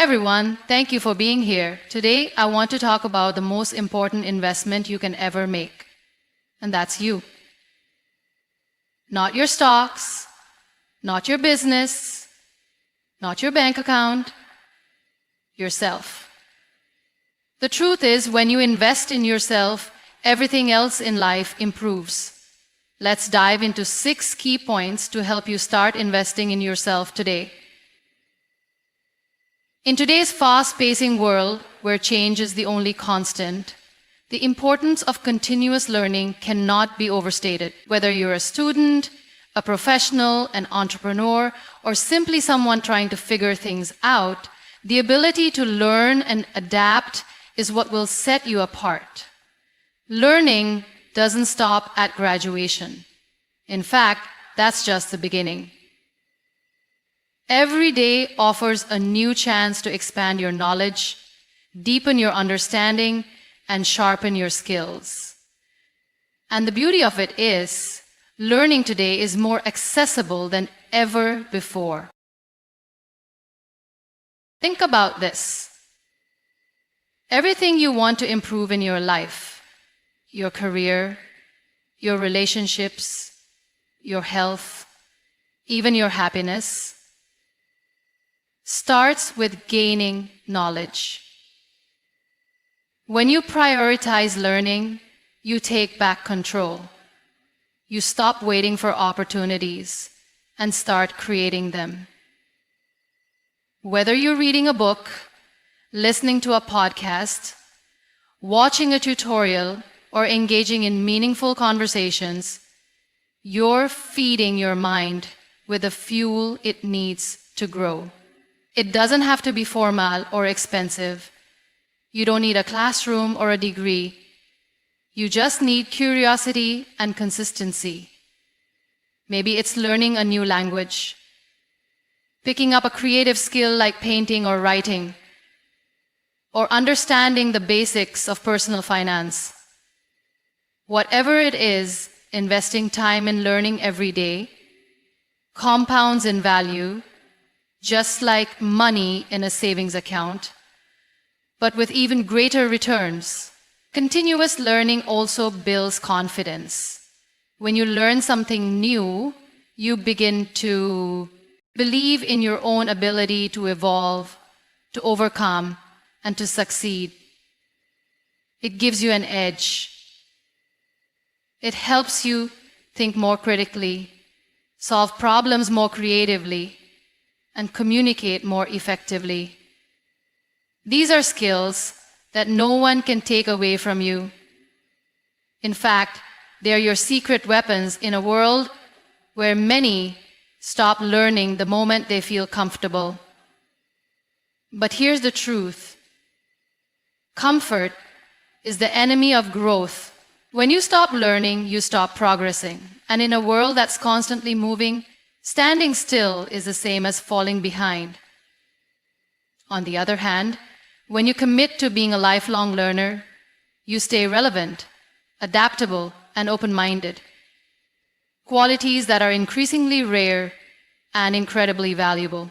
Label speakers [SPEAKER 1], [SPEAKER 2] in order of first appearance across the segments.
[SPEAKER 1] Everyone, thank you for being here. Today, I want to talk about the most important investment you can ever make, and that's you. Not your stocks, not your business, not your bank account, yourself. The truth is, when you invest in yourself, everything else in life improves. Let's dive into 6 key points to help you start investing in yourself today. In today's fast-pacing world, where change is the only constant, the importance of continuous learning cannot be overstated. Whether you're a student, a professional, an entrepreneur, or simply someone trying to figure things out, the ability to learn and adapt is what will set you apart. Learning doesn't stop at graduation. In fact, that's just the beginning. Every day offers a new chance to expand your knowledge, deepen your understanding, and sharpen your skills. And the beauty of it is, learning today is more accessible than ever before. Think about this. Everything you want to improve in your life, your career, your relationships, your health, even your happiness, starts with gaining knowledge. When you prioritize learning, you take back control. You stop waiting for opportunities and start creating them. Whether you're reading a book, listening to a podcast, watching a tutorial, or engaging in meaningful conversations, you're feeding your mind with the fuel it needs to grow. It doesn't have to be formal or expensive. You don't need a classroom or a degree. You just need curiosity and consistency. Maybe it's learning a new language, picking up a creative skill like painting or writing, or understanding the basics of personal finance. Whatever it is, investing time in learning every day compounds in value, just like money in a savings account, but with even greater returns. Continuous learning also builds confidence. When you learn something new, you begin to believe in your own ability to evolve, to overcome, and to succeed. It gives you an edge. It helps you think more critically, solve problems more creatively, and communicate more effectively. These are skills that no one can take away from you. In fact, they are your secret weapons in a world where many stop learning the moment they feel comfortable. But here's the truth. Comfort is the enemy of growth. When you stop learning, you stop progressing. And in a world that's constantly moving, standing still is the same as falling behind. On the other hand, when you commit to being a lifelong learner, you stay relevant, adaptable, and open-minded. Qualities that are increasingly rare and incredibly valuable.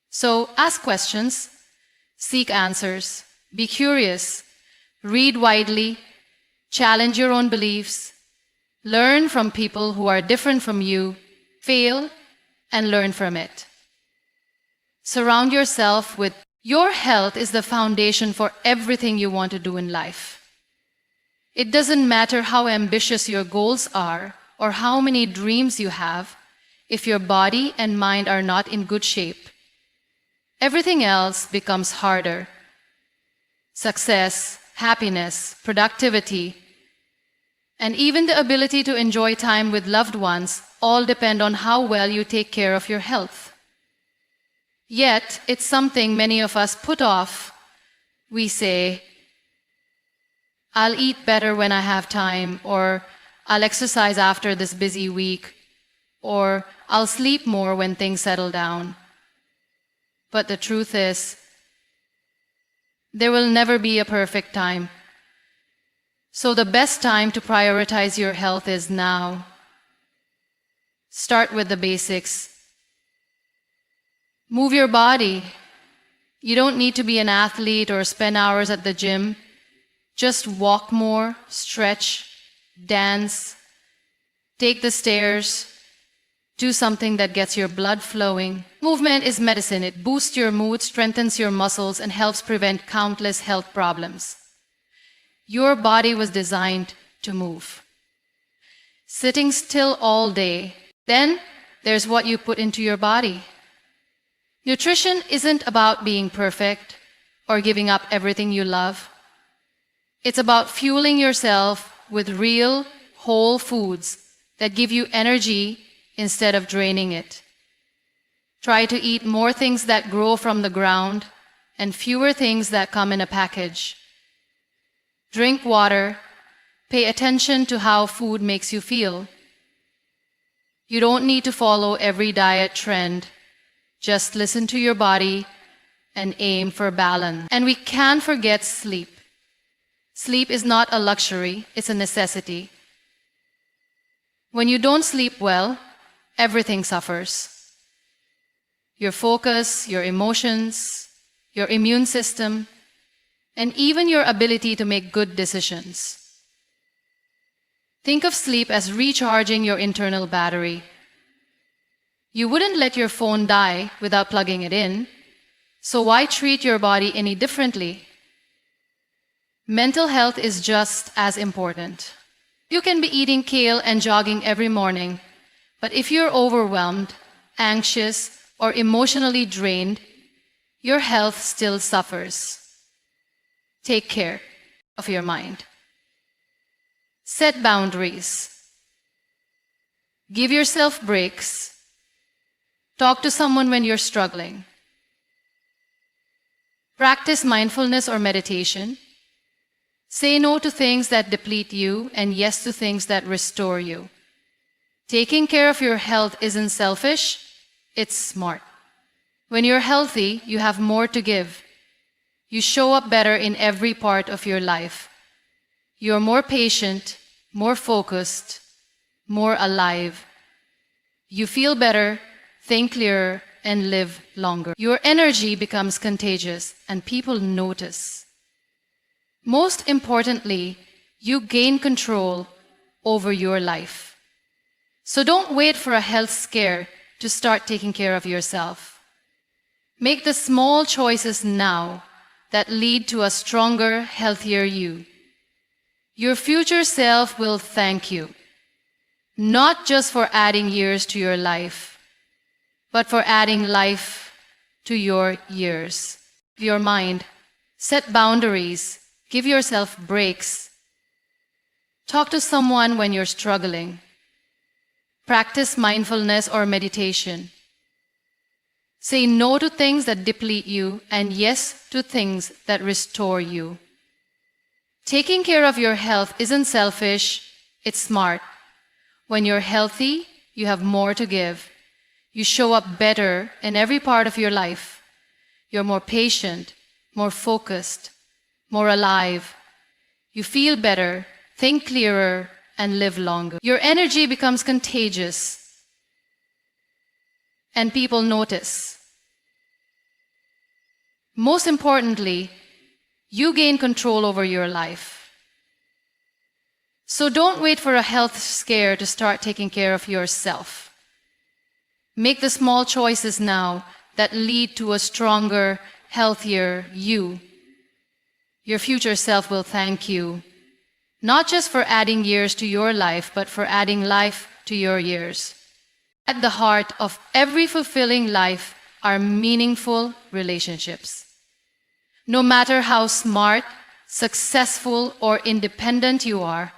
[SPEAKER 1] So ask questions, seek answers, be curious, read widely, challenge your own beliefs, learn from people who are different from you, fail, and learn from it. Surround yourself with your health is the foundation for everything you want to do in life. It doesn't matter how ambitious your goals are or how many dreams you have, if your body and mind are not in good shape. Everything else becomes harder. Success, happiness, productivity, and even the ability to enjoy time with loved ones all depend on how well you take care of your health. Yet, it's something many of us put off. We say, I'll eat better when I have time, or I'll exercise after this busy week, or I'll sleep more when things settle down. But the truth is, there will never be a perfect time. So the best time to prioritize your health is now. Start with the basics. Move your body, You don't need to be an athlete or spend hours at the gym. Just walk more, stretch, dance, take the stairs, do something that gets your blood flowing. Movement is medicine. It boosts your mood, strengthens your muscles, and helps prevent countless health problems. Your body was designed to move. Sitting still all day, then there's what you put into your body. Nutrition isn't about being perfect or giving up everything you love. It's about fueling yourself with real, whole foods that give you energy instead of draining it. Try to eat more things that grow from the ground and fewer things that come in a package. Drink water. Pay attention to how food makes you feel. You don't need to follow every diet trend. Just listen to your body and aim for balance. And we can't forget sleep. Sleep is not a luxury, it's a necessity. When you don't sleep well, everything suffers. Your focus, your emotions, your immune system, and even your ability to make good decisions. Think of sleep as recharging your internal battery. You wouldn't let your phone die without plugging it in, so why treat your body any differently? Mental health is just as important. You can be eating kale and jogging every morning, but if you're overwhelmed, anxious, or emotionally drained, your health still suffers. Take care of your mind. Set boundaries. Give yourself breaks. Talk to someone when you're struggling. Practice mindfulness or meditation. Say no to things that deplete you and yes to things that restore you. Taking care of your health isn't selfish, it's smart. When you're healthy, you have more to give. You show up better in every part of your life. You're more patient, more focused, more alive. You feel better, think clearer, and live longer. Your energy becomes contagious, and people notice. Most importantly, you gain control over your life. So don't wait for a health scare to start taking care of yourself. Make the small choices now that lead to a stronger, healthier you. Your future self will thank you, not just for adding years to your life, but for adding life to your years. Your mind. Set boundaries. Give yourself breaks. Talk to someone when you're struggling. Practice mindfulness or meditation. Say no to things that deplete you and yes to things that restore you. Taking care of your health isn't selfish, it's smart. When you're healthy, you have more to give. You show up better in every part of your life. You're more patient, more focused, more alive. You feel better, think clearer, and live longer. Your energy becomes contagious, and people notice. Most importantly, you gain control over your life. So don't wait for a health scare to start taking care of yourself. Make the small choices now that lead to a stronger, healthier you. Your future self will thank you, not just for adding years to your life, but for adding life to your years. At the heart of every fulfilling life are meaningful relationships. No matter how smart, successful, or independent you are,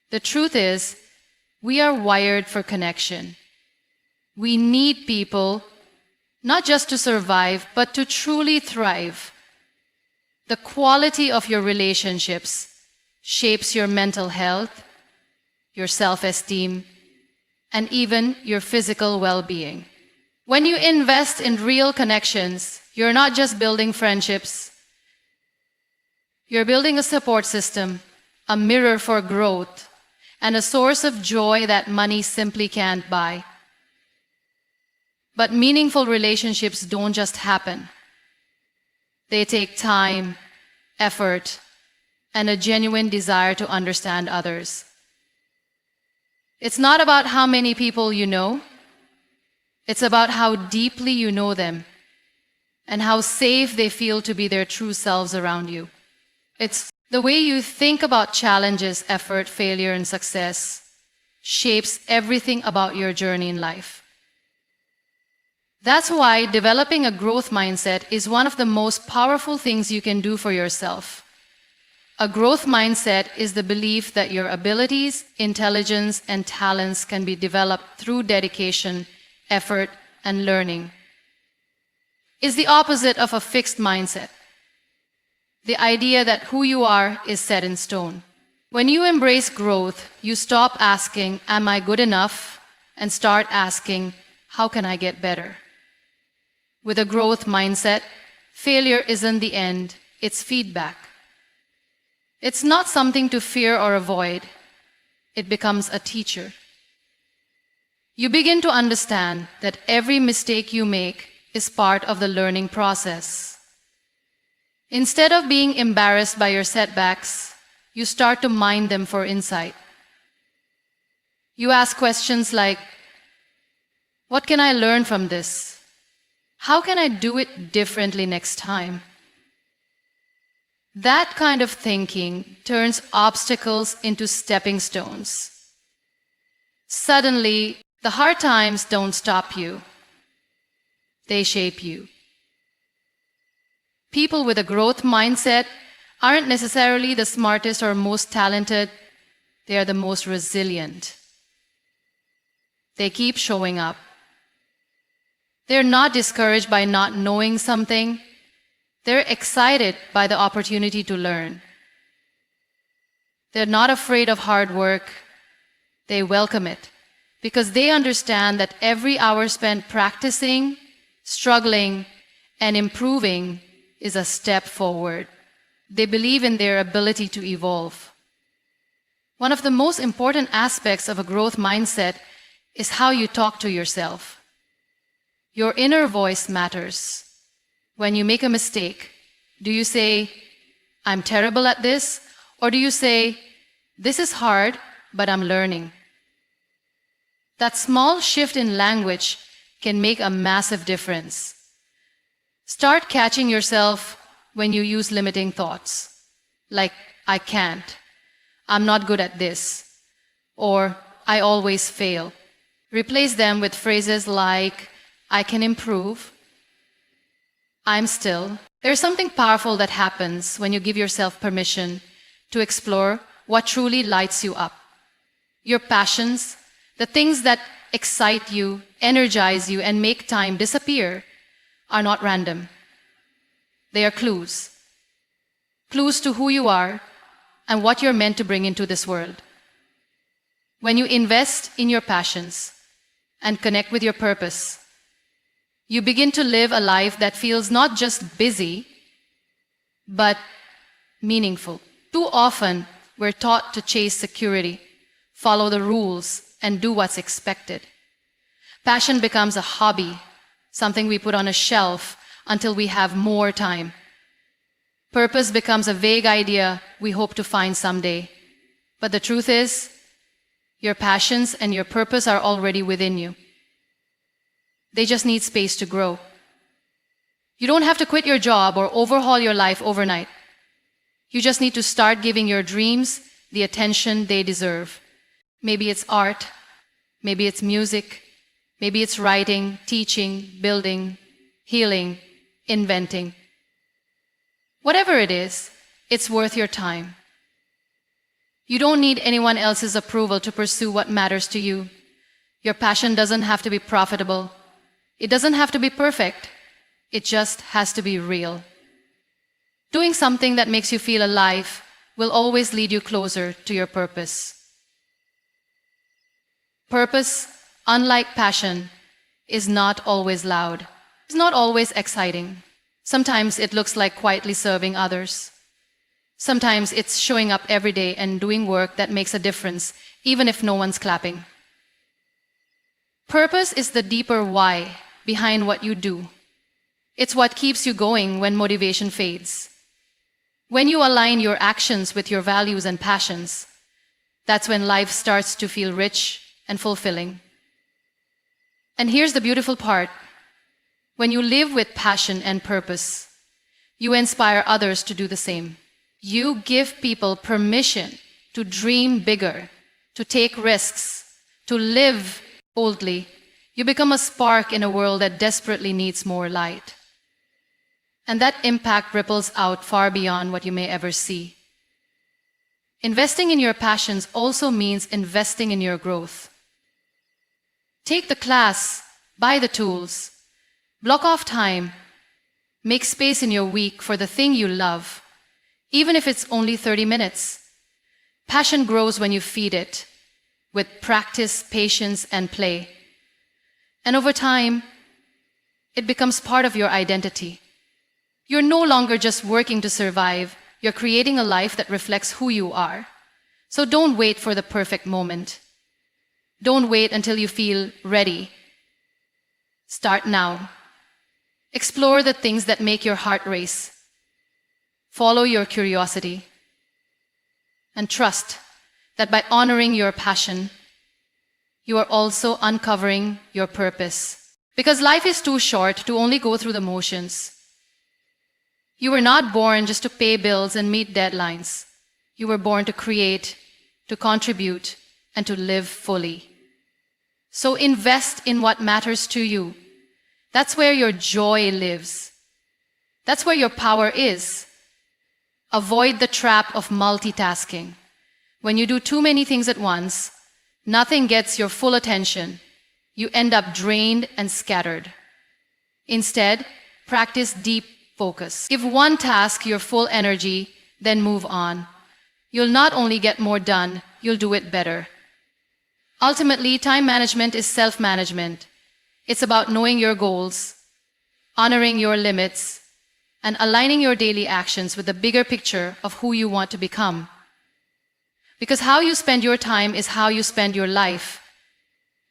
[SPEAKER 1] the truth is, we are wired for connection. We need people, not just to survive, but to truly thrive. The quality of your relationships shapes your mental health, your self-esteem, and even your physical well-being. When you invest in real connections, you're not just building friendships. You're building a support system, a mirror for growth, and a source of joy that money simply can't buy. But meaningful relationships don't just happen. They take time, effort, and a genuine desire to understand others. It's not about how many people you know. It's about how deeply you know them and how safe they feel to be their true selves around you. It's the way you think about challenges, effort, failure, and success shapes everything about your journey in life. That's why developing a growth mindset is one of the most powerful things you can do for yourself. A growth mindset is the belief that your abilities, intelligence, and talents can be developed through dedication, effort, and learning. It's the opposite of a fixed mindset. The idea that who you are is set in stone. When you embrace growth, you stop asking, "Am I good enough?" and start asking, "How can I get better?" With a growth mindset, failure isn't the end, it's feedback. It's not something to fear or avoid. It becomes a teacher. You begin to understand that every mistake you make is part of the learning process. Instead of being embarrassed by your setbacks, you start to mine them for insight. You ask questions like, "What can I learn from this? How can I do it differently next time?" That kind of thinking turns obstacles into stepping stones. Suddenly, the hard times don't stop you. They shape you. People with a growth mindset aren't necessarily the smartest or most talented. They are the most resilient. They keep showing up. They're not discouraged by not knowing something. They're excited by the opportunity to learn. They're not afraid of hard work. They welcome it because they understand that every hour spent practicing, struggling, and improving is a step forward. They believe in their ability to evolve. One of the most important aspects of a growth mindset is how you talk to yourself. Your inner voice matters. When you make a mistake, do you say, "I'm terrible at this," or do you say, "This is hard, but I'm learning"? That small shift in language can make a massive difference. Start catching yourself when you use limiting thoughts, like, "I can't," "I'm not good at this," or "I always fail." Replace them with phrases like, "I can improve," "I'm still." There's something powerful that happens when you give yourself permission to explore what truly lights you up. Your passions, the things that excite you, energize you, and make time disappear, are not random. They are clues. Clues to who you are and what you're meant to bring into this world. When you invest in your passions and connect with your purpose, you begin to live a life that feels not just busy, but meaningful. Too often, we're taught to chase security, follow the rules, and do what's expected. Passion becomes a hobby, something we put on a shelf until we have more time. Purpose becomes a vague idea we hope to find someday. But the truth is, your passions and your purpose are already within you. They just need space to grow. You don't have to quit your job or overhaul your life overnight. You just need to start giving your dreams the attention they deserve. Maybe it's art, maybe it's music, maybe it's writing, teaching, building, healing, inventing. Whatever it is, it's worth your time. You don't need anyone else's approval to pursue what matters to you. Your passion doesn't have to be profitable. It doesn't have to be perfect. It just has to be real. Doing something that makes you feel alive will always lead you closer to your purpose. Purpose, unlike passion, is not always loud. It's not always exciting. Sometimes it looks like quietly serving others. Sometimes it's showing up every day and doing work that makes a difference, even if no one's clapping. Purpose is the deeper why behind what you do. It's what keeps you going when motivation fades. When you align your actions with your values and passions, that's when life starts to feel rich and fulfilling. And here's the beautiful part. When you live with passion and purpose, you inspire others to do the same. You give people permission to dream bigger, to take risks, to live boldly. You become a spark in a world that desperately needs more light. And that impact ripples out far beyond what you may ever see. Investing in your passions also means investing in your growth. Take the class, buy the tools, block off time, make space in your week for the thing you love, even if it's only 30 minutes. Passion grows when you feed it, with practice, patience, and play. And over time, it becomes part of your identity. You're no longer just working to survive, you're creating a life that reflects who you are. So don't wait for the perfect moment. Don't wait until you feel ready. Start now. Explore the things that make your heart race. Follow your curiosity. And trust that by honoring your passion, you are also uncovering your purpose. Because life is too short to only go through the motions. You were not born just to pay bills and meet deadlines. You were born to create, to contribute, and to live fully. So invest in what matters to you. That's where your joy lives. That's where your power is. Avoid the trap of multitasking. When you do too many things at once, nothing gets your full attention. You end up drained and scattered. Instead, practice deep focus. Give one task your full energy, then move on. You'll not only get more done, you'll do it better. Ultimately, time management is self-management. It's about knowing your goals, honoring your limits, and aligning your daily actions with the bigger picture of who you want to become. Because how you spend your time is how you spend your life.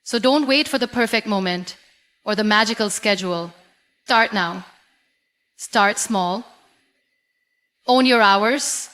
[SPEAKER 1] So don't wait for the perfect moment or the magical schedule. Start now. Start small. Own your hours.